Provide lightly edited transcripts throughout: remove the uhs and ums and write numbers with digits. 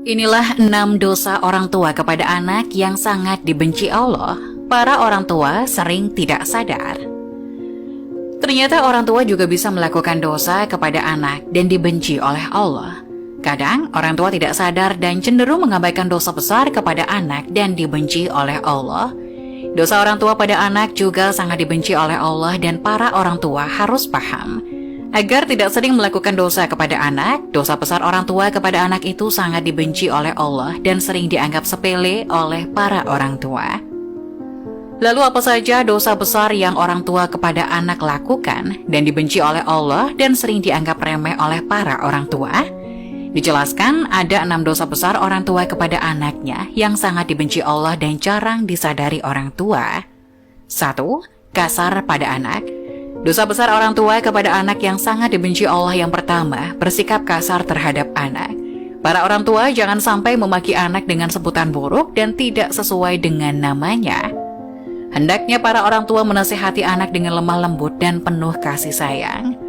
Inilah 6 dosa orang tua kepada anak yang sangat dibenci Allah. Para orang tua sering tidak sadar. Ternyata orang tua juga bisa melakukan dosa kepada anak dan dibenci oleh Allah. Kadang orang tua tidak sadar dan cenderung mengabaikan dosa besar kepada anak dan dibenci oleh Allah. Dosa orang tua pada anak juga sangat dibenci oleh Allah dan para orang tua harus paham. Agar tidak sering melakukan dosa kepada anak, dosa besar orang tua kepada anak itu sangat dibenci oleh Allah dan sering dianggap sepele oleh para orang tua. Lalu apa saja dosa besar yang orang tua kepada anak lakukan dan dibenci oleh Allah dan sering dianggap remeh oleh para orang tua? Dijelaskan ada 6 dosa besar orang tua kepada anaknya yang sangat dibenci Allah dan jarang disadari orang tua. 1. Kasar pada anak. Dosa besar orang tua kepada anak yang sangat dibenci Allah yang pertama, bersikap kasar terhadap anak. Para orang tua jangan sampai memaki anak dengan sebutan buruk dan tidak sesuai dengan namanya. Hendaknya para orang tua menasihati anak dengan lemah lembut dan penuh kasih sayang.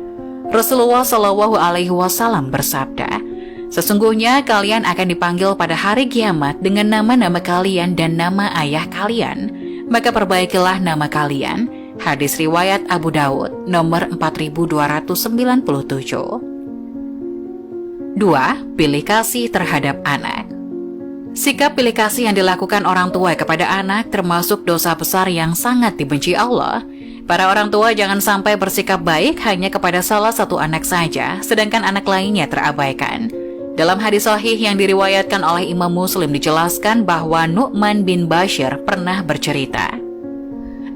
Rasulullah Shallallahu Alaihi Wasallam bersabda, "Sesungguhnya kalian akan dipanggil pada hari kiamat dengan nama-nama kalian dan nama ayah kalian. Maka perbaikilah nama kalian." Hadis riwayat Abu Daud nomor 4297. 2. Pilih kasih terhadap anak. Sikap pilih kasih yang dilakukan orang tua kepada anak termasuk dosa besar yang sangat dibenci Allah. Para orang tua jangan sampai bersikap baik hanya kepada salah satu anak saja, sedangkan anak lainnya terabaikan. Dalam hadis sahih yang diriwayatkan oleh Imam Muslim dijelaskan bahwa Nu'man bin Bashir pernah bercerita,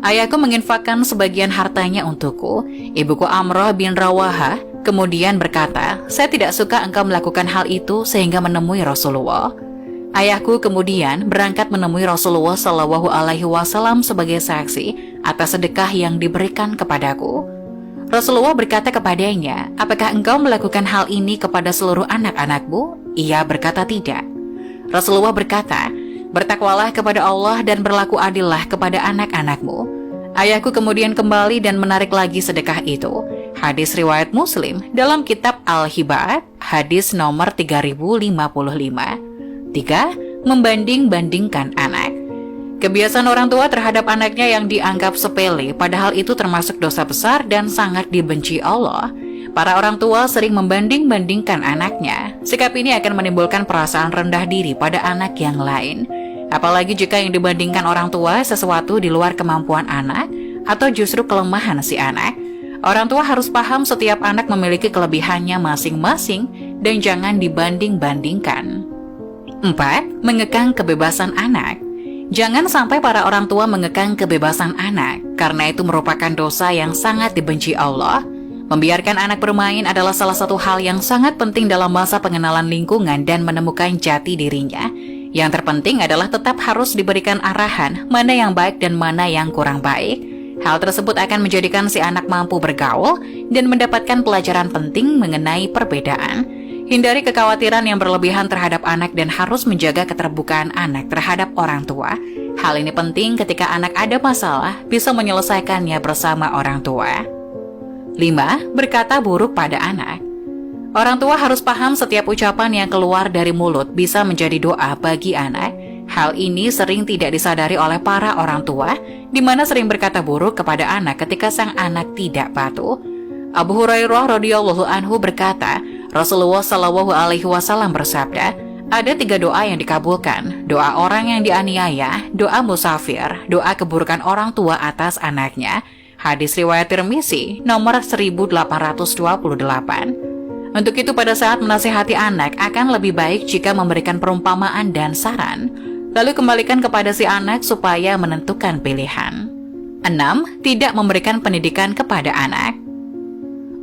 "Ayahku menginfakkan sebagian hartanya untukku. Ibuku Amrah bin Rawaha kemudian berkata, 'Saya tidak suka engkau melakukan hal itu,' sehingga menemui Rasulullah. Ayahku kemudian berangkat menemui Rasulullah Shallallahu Alaihi Wasallam sebagai saksi atas sedekah yang diberikan kepadaku. Rasulullah berkata kepadanya, 'Apakah engkau melakukan hal ini kepada seluruh anak-anakmu?' Ia berkata, 'Tidak.' Rasulullah berkata, 'Bertakwalah kepada Allah dan berlaku adillah kepada anak-anakmu.' Ayahku kemudian kembali dan menarik lagi sedekah itu." Hadis riwayat Muslim dalam kitab Al-Hibat, hadis nomor 3055. 3. Membanding-bandingkan anak. Kebiasaan orang tua terhadap anaknya yang dianggap sepele, padahal itu termasuk dosa besar dan sangat dibenci Allah. Para orang tua sering membanding-bandingkan anaknya. Sikap ini akan menimbulkan perasaan rendah diri pada anak yang lain. Apalagi jika yang dibandingkan orang tua sesuatu di luar kemampuan anak atau justru kelemahan si anak. Orang tua harus paham setiap anak memiliki kelebihannya masing-masing dan jangan dibanding-bandingkan. 4. Mengekang kebebasan anak. Jangan sampai para orang tua mengekang kebebasan anak, karena itu merupakan dosa yang sangat dibenci Allah. Membiarkan anak bermain adalah salah satu hal yang sangat penting dalam masa pengenalan lingkungan dan menemukan jati dirinya. Yang terpenting adalah tetap harus diberikan arahan mana yang baik dan mana yang kurang baik. Hal tersebut akan menjadikan si anak mampu bergaul dan mendapatkan pelajaran penting mengenai perbedaan. Hindari kekhawatiran yang berlebihan terhadap anak dan harus menjaga keterbukaan anak terhadap orang tua. Hal ini penting ketika anak ada masalah, bisa menyelesaikannya bersama orang tua. 5. Berkata buruk pada anak. Orang tua harus paham setiap ucapan yang keluar dari mulut bisa menjadi doa bagi anak. Hal ini sering tidak disadari oleh para orang tua, di mana sering berkata buruk kepada anak ketika sang anak tidak patuh. Abu Hurairah radhiyallahu anhu berkata, Rasulullah Shallallahu Alaihi Wasallam bersabda, ada 3 doa yang dikabulkan: doa orang yang dianiaya, doa musafir, doa keburukan orang tua atas anaknya. Hadis riwayat Tirmizi nomor 1828. Untuk itu pada saat menasihati anak akan lebih baik jika memberikan perumpamaan dan saran, lalu kembalikan kepada si anak supaya menentukan pilihan. 6. Tidak memberikan pendidikan kepada anak.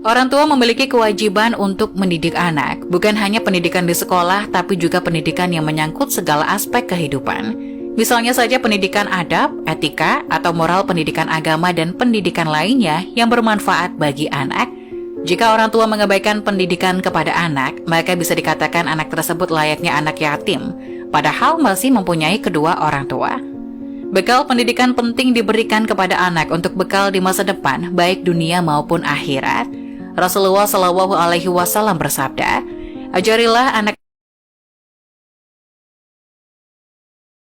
Orang tua memiliki kewajiban untuk mendidik anak, bukan hanya pendidikan di sekolah, tapi juga pendidikan yang menyangkut segala aspek kehidupan. Misalnya saja pendidikan adab, etika, atau moral, pendidikan agama, dan pendidikan lainnya yang bermanfaat bagi anak. Jika orang tua mengabaikan pendidikan kepada anak, maka bisa dikatakan anak tersebut layaknya anak yatim, padahal masih mempunyai kedua orang tua. Bekal pendidikan penting diberikan kepada anak untuk bekal di masa depan, baik dunia maupun akhirat. Rasulullah Shallallahu Alaihi Wasallam bersabda, ajarilah anak